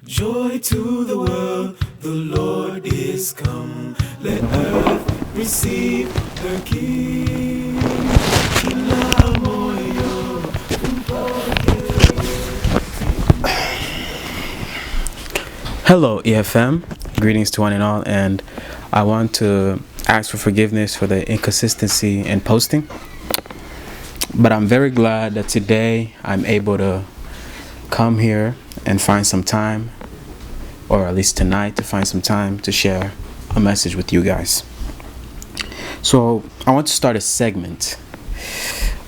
Joy to the world, the Lord is come. Let earth receive her King. Hello, EFM. Greetings to one and all, and I want to ask for forgiveness for the inconsistency in posting. But I'm very glad that today I'm able to come here and find some time, or at least tonight, to find some time to share a message with you guys. So I want to start a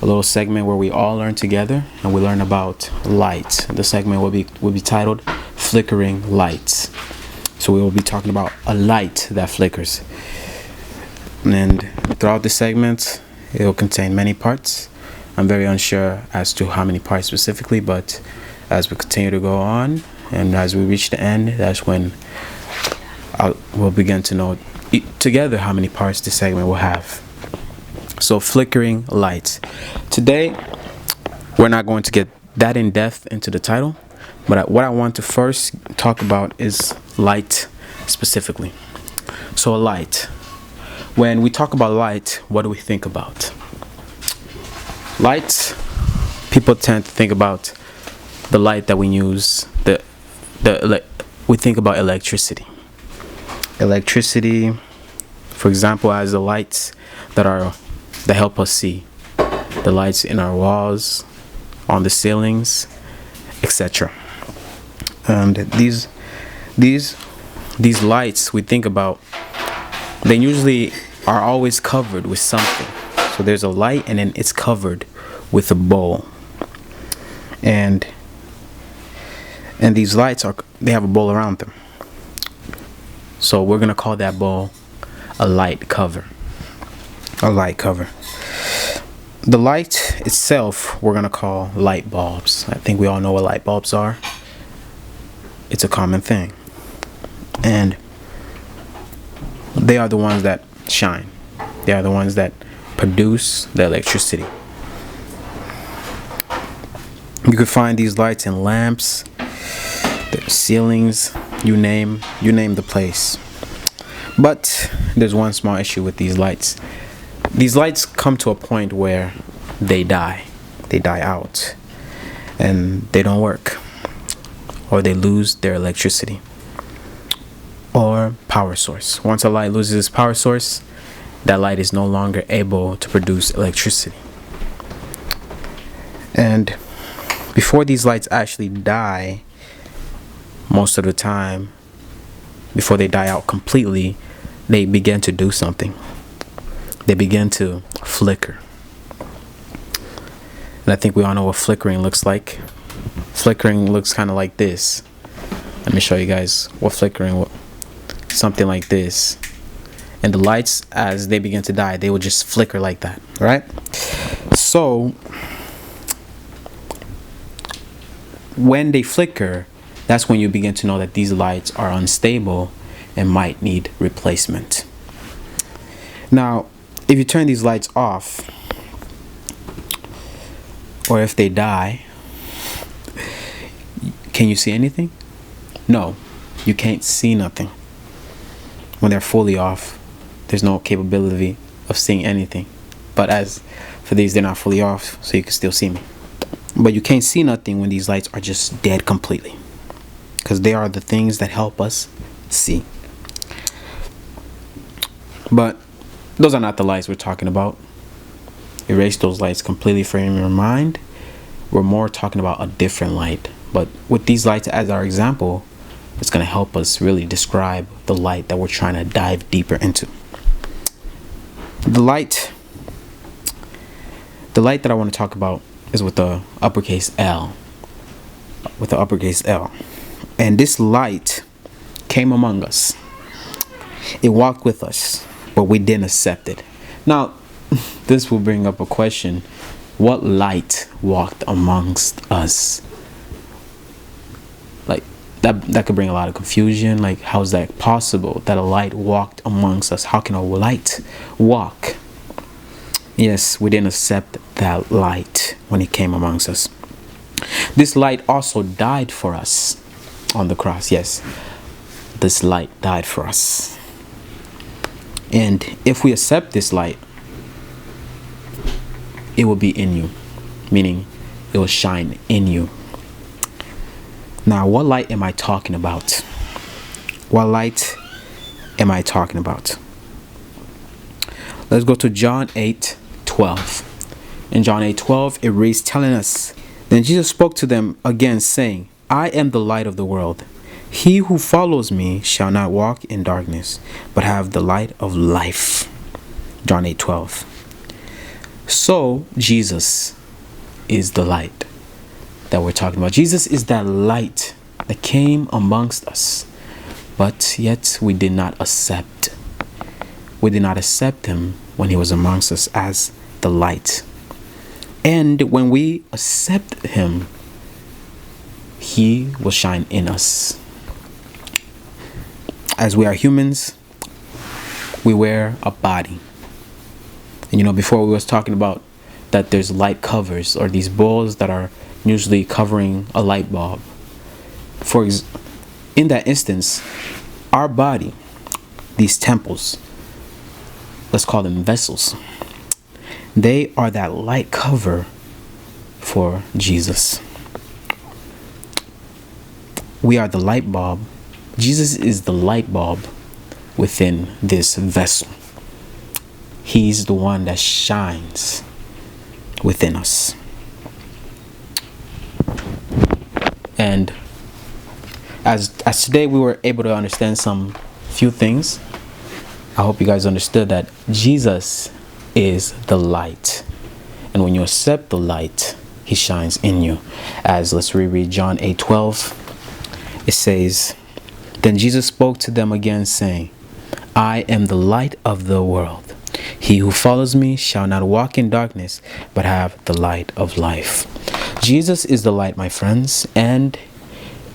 little segment where we all learn together and we learn about light. The segment will be titled Flickering Lights. So we will be talking about a light that flickers. And throughout the segment, it will contain many parts. I'm very unsure as to how many parts specifically, but as we continue to go on and as we reach the end, that's when we'll begin to know together how many parts the segment will have. So flickering lights. Today, we're not going to get that in depth into the title, but what I want to first talk about is light specifically. So a light. When we talk about light, what do we think about? Lights, people tend to think about the light that we use. We think about electricity. Electricity, for example, as the lights that help us see, the lights in our walls, on the ceilings, etc. And these lights we think about, they usually are always covered with something. So there's a light and then it's covered with a bowl. And these lights they have a bowl around them. So we're gonna call that bowl a light cover. A light cover. The light itself we're gonna call light bulbs. I think we all know what light bulbs are. It's a common thing. And they are the ones that shine. They are the ones that produce the electricity. You could find these lights in lamps, the ceilings, you name the place. But there's one small issue with these lights. These lights come to a point where they die out, and they don't work, or they lose their electricity or power source. Once a light loses its power source, that light is no longer able to produce electricity. And before these lights actually die, most of the time, before they die out completely, they begin to do something. They begin to flicker. And I think we all know what flickering looks like. Flickering looks kind of like this. Let me show you guys what flickering, something like this. And the lights, as they begin to die, they will just flicker like that, right? So when they flicker, that's when you begin to know that these lights are unstable and might need replacement. Now, if you turn these lights off, or if they die, can you see anything? No, you can't see nothing. When they're fully off, there's no capability of seeing anything. But as for these, they're not fully off, so you can still see me. But you can't see nothing when these lights are just dead completely, because they are the things that help us see. But those are not the lights we're talking about. Erase those lights completely from your mind. We're more talking about a different light. But with these lights as our example, it's going to help us really describe the light that we're trying to dive deeper into. The light that I want to talk about is with the uppercase L. With the uppercase L. And this light came among us. It walked with us, but we didn't accept it. Now, this will bring up a question. What light walked amongst us? Like, that could bring a lot of confusion. Like, how is that possible that a light walked amongst us? How can a light walk? Yes, we didn't accept that light when it came amongst us. This light also died for us. on the cross. Yes, this light died for us. And if we accept this light, it will be in you, meaning it will shine in you. Now, what light am I talking about? What light am I talking about? Let's go to John 8:12. In John 8:12, it reads, telling us, then Jesus spoke to them again, saying, I am the light of the world. He who follows me shall not walk in darkness, but have the light of life. John 8:12. So, Jesus is the light that we're talking about. Jesus is that light that came amongst us, but yet we did not accept. We did not accept him when he was amongst us as the light. And when we accept him, he will shine in us. As we are humans, we wear a body. And before we was talking about that there's light covers, or these balls that are usually covering a light bulb. In that instance, our body, these temples, let's call them vessels, they are that light cover for Jesus. We are the light bulb. Jesus is the light bulb within this vessel. He's the one that shines within us. And as today we were able to understand some few things, I hope you guys understood that Jesus is the light. And when you accept the light, he shines in you. As let's reread John 8:12. It says, then Jesus spoke to them again, saying, I am the light of the world. He who follows me shall not walk in darkness, but have the light of life. Jesus is the light, my friends, and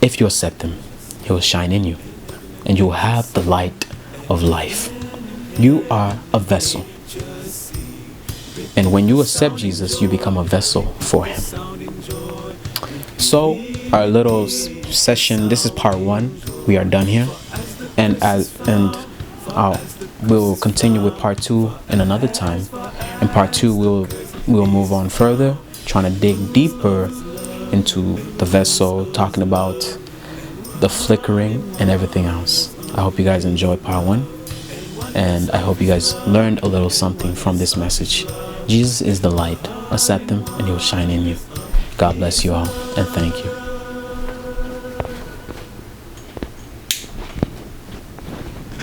if you accept him, he will shine in you, and you will have the light of life. You are a vessel. And when you accept Jesus, you become a vessel for him. So, our little session, this is part 1. We are done here. And we'll continue with part 2 in another time. In part 2, we'll move on further, trying to dig deeper into the vessel, talking about the flickering and everything else. I hope you guys enjoyed part 1, and I hope you guys learned a little something from this message. Jesus is the light. Accept him and he will shine in you. God bless you all, and thank you.